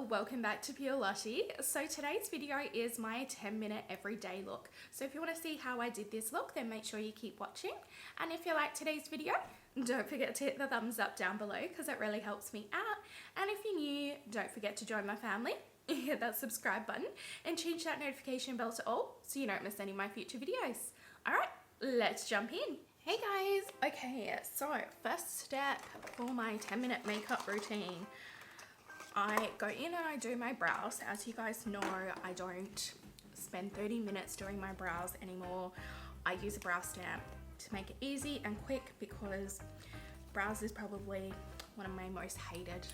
welcome back to Pure Lottie. So today's video is my 10-minute everyday look. So if you want to see how I did this look, then make sure you keep watching. And if you like today's video, don't forget to hit the thumbs up down below because it really helps me out. And if you're new, don't forget to join my family. Hit that subscribe button and change that notification bell to all so you don't miss any of my future videos. Alright, let's jump in. Hey guys! Okay, so first step for my 10-minute makeup routine. I go in and I do my brows. As you guys know, I don't spend 30 minutes doing my brows anymore. I use a brow stamp to make it easy and quick because brows is probably one of my most hated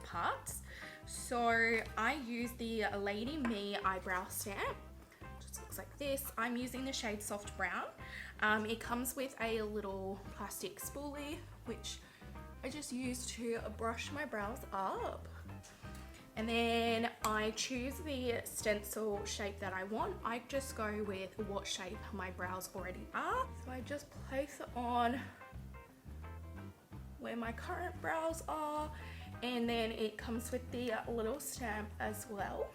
parts. So I use the Lady Me eyebrow stamp. Just looks like this. I'm using the shade Soft Brown. It comes with a little plastic spoolie which I just use to brush my brows up. And then I choose the stencil shape that I want. I just go with what shape my brows already are. So I just place it on where my current brows are, and then it comes with the little stamp as well.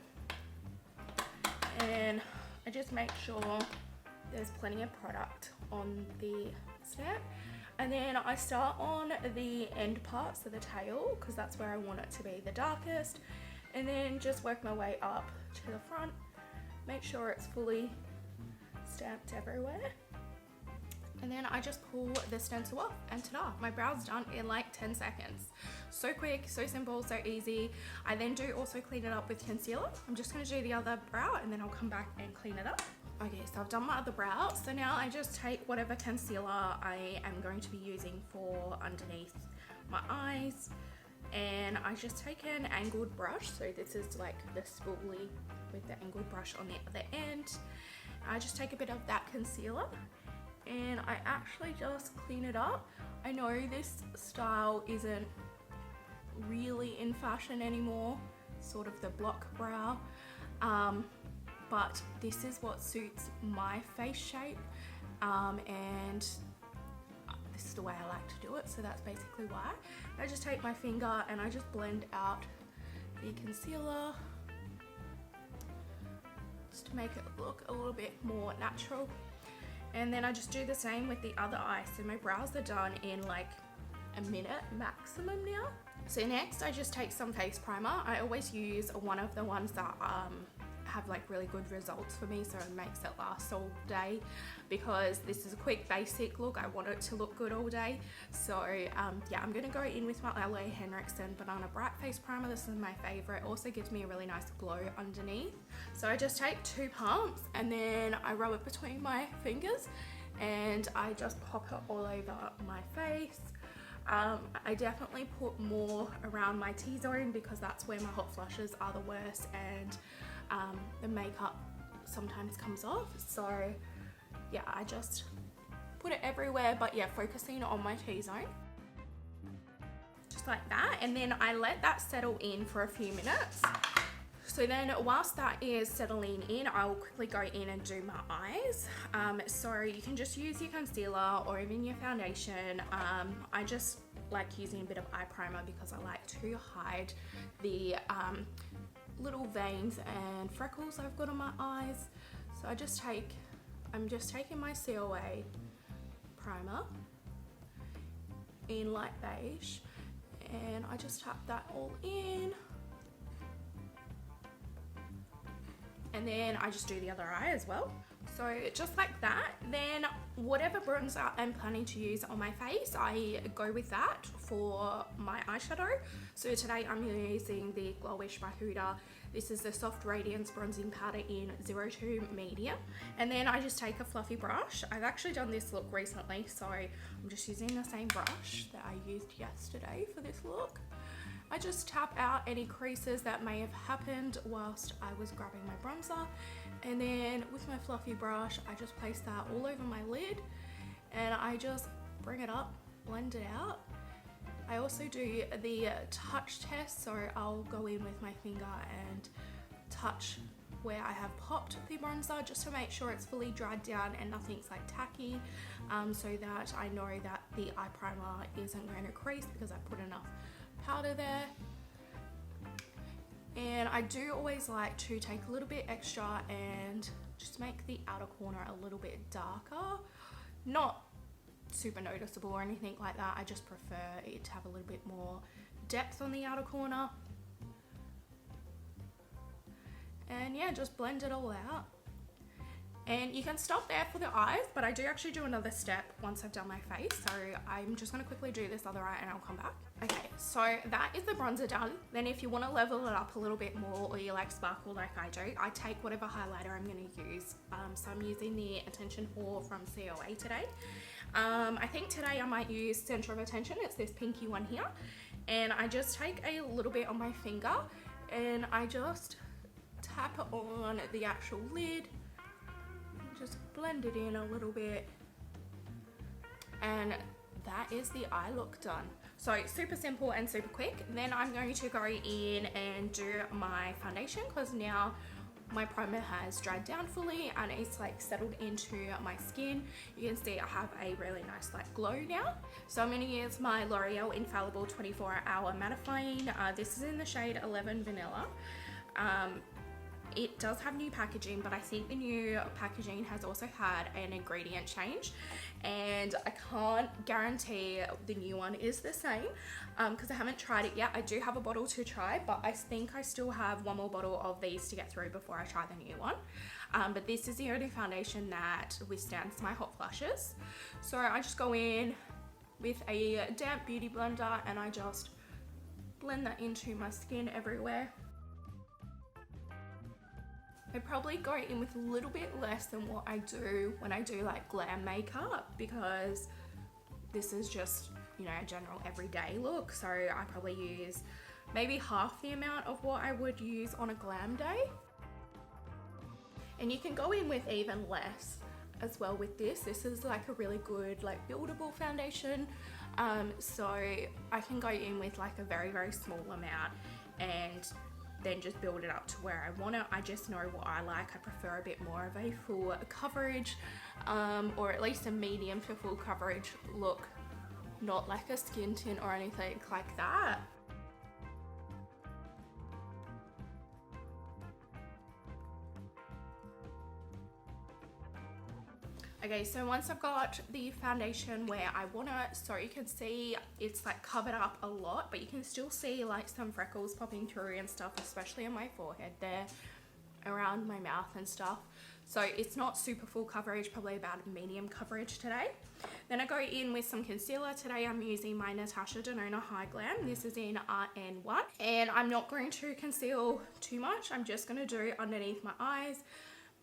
And I just make sure there's plenty of product on the stamp. And then I start on the end part, so the tail, because that's where I want it to be the darkest. And then just work my way up to the front. Make sure it's fully stamped everywhere. And then I just pull the stencil off and ta-da, my brow's done in like 10 seconds. So quick, so simple, so easy. I then do also clean it up with concealer. I'm just gonna do the other brow and then I'll come back and clean it up. Okay, so I've done my other brow. So now I just take whatever concealer I am going to be using for underneath my eyes. And I just take an angled brush. So this is like the spoolie with the angled brush on the other end. I just take a bit of that concealer and I actually just clean it up. I know this style isn't really in fashion anymore, sort of the block brow, but this is what suits my face shape, and this is the way I like to do it, so that's basically why. I just take my finger and I just blend out the concealer just to make it look a little bit more natural. And then I just do the same with the other eye. So my brows are done in like a minute maximum now. So next I just take some face primer. I always use one of the ones that have like really good results for me, so it makes it last all day, because this is a quick basic look. I want it to look good all day. So yeah, I'm gonna go in with my LA Henriksen Banana Bright Face Primer. This is my favorite. Also gives me a really nice glow underneath. So I just take 2 pumps and then I rub it between my fingers and I just pop it all over my face. I definitely put more around my T-zone because that's where my hot flushes are the worst, and the makeup sometimes comes off. So yeah, I just put it everywhere, but yeah, focusing on my T-zone. Just like that, and then I let that settle in for a few minutes. So then whilst that is settling in, I'll quickly go in and do my eyes. So you can just use your concealer or even your foundation. I just like using a bit of eye primer because I like to hide the little veins and freckles I've got on my eyes. So I'm just taking my COA primer in light beige and I just tap that all in. And then I just do the other eye as well. So just like that. Then whatever bronzer I'm planning to use on my face, I go with that for my eyeshadow. So today I'm using the Glowish by Huda. This is the Soft Radiance Bronzing Powder in 02 Medium. And then I just take a fluffy brush. I've actually done this look recently, so I'm just using the same brush that I used yesterday for this look. I just tap out any creases that may have happened whilst I was grabbing my bronzer, and then with my fluffy brush I just place that all over my lid and I just bring it up, blend it out. I also do the touch test, so I'll go in with my finger and touch where I have popped the bronzer just to make sure it's fully dried down and nothing's like tacky, so that I know that the eye primer isn't going to crease because I put enough powder there. I do always like to take a little bit extra and just make the outer corner a little bit darker. Not super noticeable or anything like that. I just prefer it to have a little bit more depth on the outer corner. And yeah, just blend it all out. And you can stop there for the eyes, but I do actually do another step once I've done my face. So I'm just gonna quickly do this other eye and I'll come back. Okay, so that is the bronzer done. Then if you wanna level it up a little bit more, or you like sparkle like I do, I take whatever highlighter I'm gonna use. So I'm using the Attention 4 from COA today. I think today I might use Center of Attention. It's this pinky one here. And I just take a little bit on my finger and I just tap it on the actual lid. Just blend it in a little bit, and that is the eye look done. So super simple and super quick. Then I'm going to go in and do my foundation, because now my primer has dried down fully and it's like settled into my skin. You can see I have a really nice like glow now. So I'm going to use my L'Oreal Infallible 24-hour mattifying. This is in the shade 11 Vanilla. It does have new packaging, but I think the new packaging has also had an ingredient change, and I can't guarantee the new one is the same because I haven't tried it yet. I do have a bottle to try, but I think I still have one more bottle of these to get through before I try the new one. But this is the only foundation that withstands my hot flashes. So I just go in with a damp beauty blender and I just blend that into my skin everywhere. I probably go in with a little bit less than what I do when I do like glam makeup, because this is just, you know, a general everyday look. So I probably use maybe half the amount of what I would use on a glam day. And you can go in with even less as well with this. This is like a really good like buildable foundation. So I can go in with like a very, very small amount and then just build it up to where I want it. I just know what I like. I prefer a bit more of a full coverage, or at least a medium to full coverage look, not like a skin tint or anything like that. Okay, so once I've got the foundation where I want it, so you can see it's like covered up a lot, but you can still see like some freckles popping through and stuff, especially on my forehead there, around my mouth and stuff. So it's not super full coverage, probably about a medium coverage today. Then I go in with some concealer. Today I'm using my Natasha Denona High Glam. This is in RN1. And I'm not going to conceal too much. I'm just going to do underneath my eyes,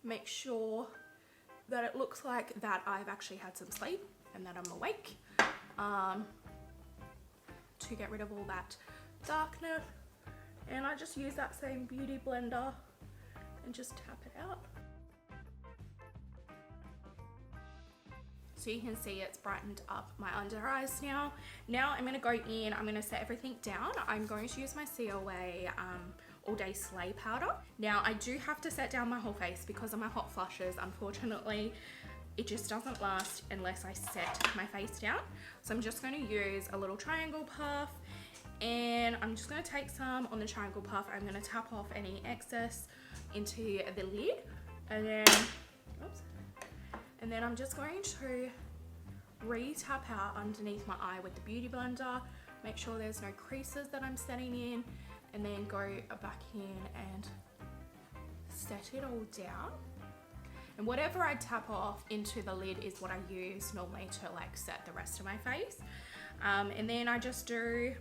make sure that it looks like that I've actually had some sleep and that I'm awake, to get rid of all that darkness. And I just use that same beauty blender and just tap it out. So you can see it's brightened up my under eyes now. Now I'm gonna go in, I'm gonna set everything down. I'm going to use my COA All Day Slay powder. Now I do have to set down my whole face because of my hot flushes. Unfortunately, it just doesn't last unless I set my face down. So I'm just going to use a little triangle puff, and I'm just going to take some on the triangle puff. I'm going to tap off any excess into the lid, and then, oops, and then I'm just going to re-tap out underneath my eye with the beauty blender, make sure there's no creases that I'm setting in, and then go back in and set it all down. And whatever I tap off into the lid is what I use normally to like set the rest of my face. And then I just do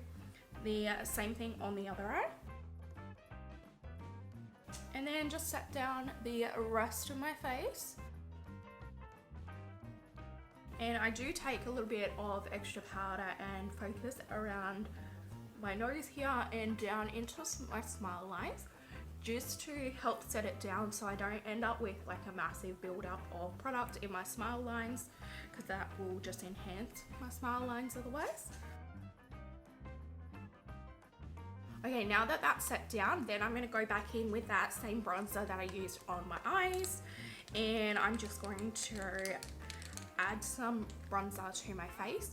the same thing on the other eye. And then just set down the rest of my face. And I do take a little bit of extra powder and focus around my nose here and down into my smile lines, just to help set it down so I don't end up with like a massive buildup of product in my smile lines, because that will just enhance my smile lines otherwise. Okay, now that that's set down, then I'm going to go back in with that same bronzer that I used on my eyes, and I'm just going to add some bronzer to my face.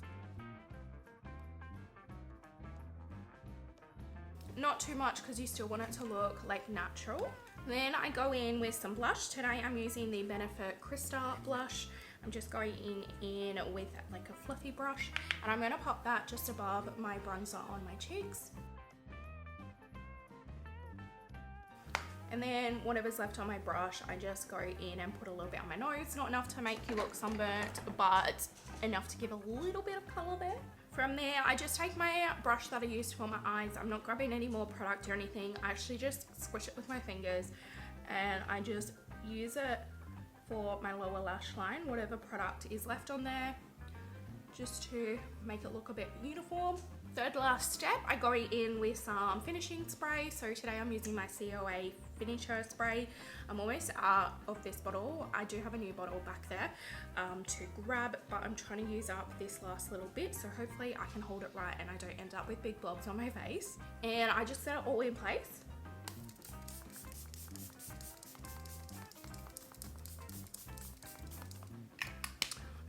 not too much because you still want it to look like natural. Then I go in with some blush. Today I'm using the Benefit Crystal blush. I'm just going in with like a fluffy brush, and I'm going to pop that just above my bronzer on my cheeks. And then whatever's left on my brush, I just go in and put a little bit on my nose. Not enough to make you look sunburnt, but enough to give a little bit of colour there. From there, I just take my brush that I used for my eyes. I'm not grabbing any more product or anything. I actually just squish it with my fingers, and I just use it for my lower lash line, whatever product is left on there, just to make it look a bit uniform. Third last step, I go in with some finishing spray. So today I'm using my COA finisher spray. I'm almost out of this bottle. I do have a new bottle back there to grab, but I'm trying to use up this last little bit, so hopefully I can hold it right and I don't end up with big blobs on my face. And I just set it all in place.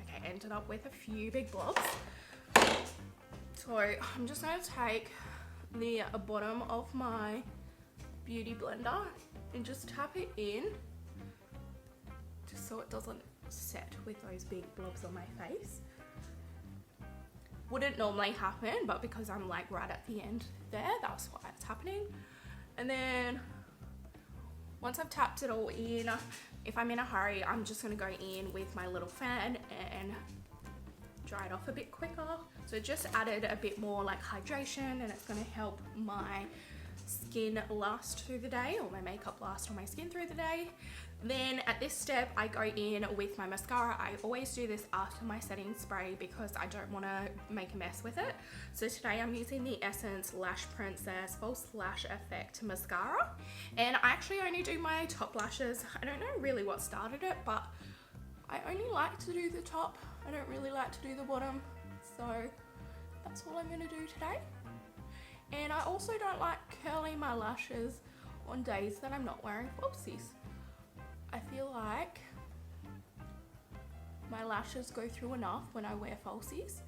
Okay, ended up with a few big blobs. So I'm just going to take the bottom of my beauty blender and just tap it in, just so it doesn't set with those big blobs on my face. Wouldn't normally happen, but because I'm like right at the end there, that's why it's happening. And then once I've tapped it all in, if I'm in a hurry, I'm just going to go in with my little fan and dry it off a bit quicker. So it just added a bit more like hydration, and it's going to help my skin last through the day, or my makeup last on my skin through the day. Then at this step, I go in with my mascara. I always do this after my setting spray because I don't want to make a mess with it. So today I'm using the Essence Lash Princess False Lash Effect Mascara, and I actually only do my top lashes. I don't know really what started it, but I only like to do the top. I don't really like to do the bottom, so that's all I'm going to do today. And I also don't like curling my lashes on days that I'm not wearing falsies. I feel like my lashes go through enough when I wear falsies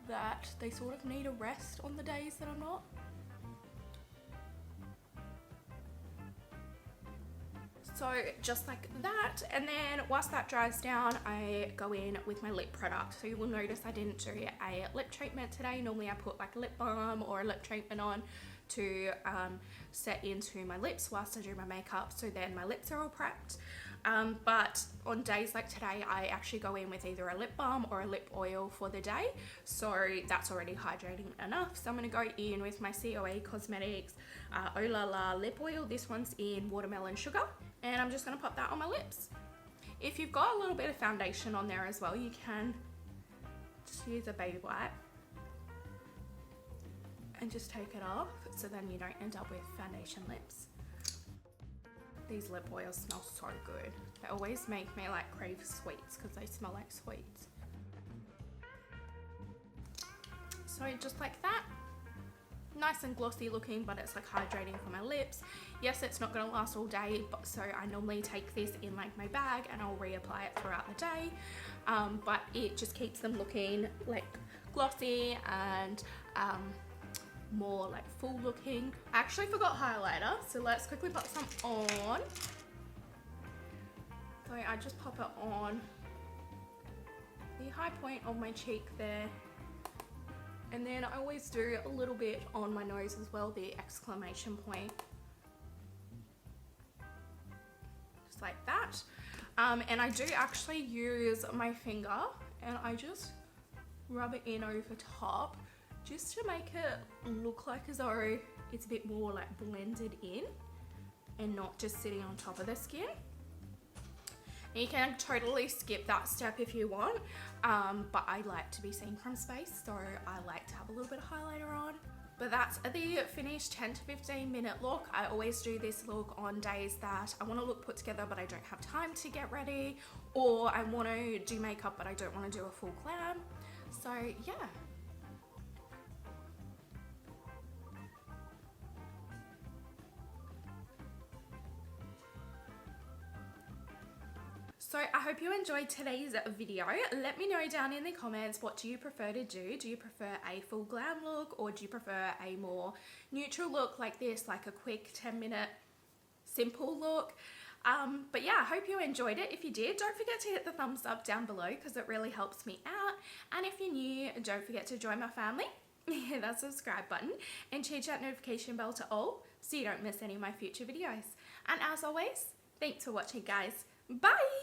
that they sort of need a rest on the days that I'm not. So just like that, and then whilst that dries down, I go in with my lip product. So you will notice I didn't do a lip treatment today. Normally I put like a lip balm or a lip treatment on to set into my lips whilst I do my makeup, so then my lips are all prepped. But on days like today, I actually go in with either a lip balm or a lip oil for the day, so that's already hydrating enough. So I'm going to go in with my COA Cosmetics Oh La La lip oil. This one's in Watermelon Sugar, and I'm just going to pop that on my lips. If you've got a little bit of foundation on there as well, you can just use a baby wipe and just take it off, so then you don't end up with foundation lips. These lip oils smell so good. They always make me like crave sweets because they smell like sweets. So just like that, nice and glossy looking, but it's like hydrating for my lips. Yes, it's not going to last all day, but so I normally take this in like my bag and I'll reapply it throughout the day. But it just keeps them looking like glossy and more like full looking. I actually forgot highlighter, so let's quickly pop some on. So I just pop it on the high point of my cheek there, and then I always do a little bit on my nose as well, the exclamation point, just like that. And I do actually use my finger and I just rub it in over top, just to make it look like as though it's a bit more like blended in and not just sitting on top of the skin. And you can totally skip that step if you want, but I like to be seen from space, so I like to have a little bit of highlighter on. But that's the finished 10 to 15 minute look. I always do this look on days that I want to look put together but I don't have time to get ready, or I want to do makeup but I don't want to do a full glam. So yeah. So I hope you enjoyed today's video. Let me know down in the comments, what do you prefer to do? Do you prefer a full glam look, or do you prefer a more neutral look like this, like a quick 10-minute simple look? But yeah, I hope you enjoyed it. If you did, don't forget to hit the thumbs up down below because it really helps me out. And if you're new, don't forget to join my family. Hit that subscribe button and change that notification bell to all so you don't miss any of my future videos. And as always, thanks for watching, guys. Bye!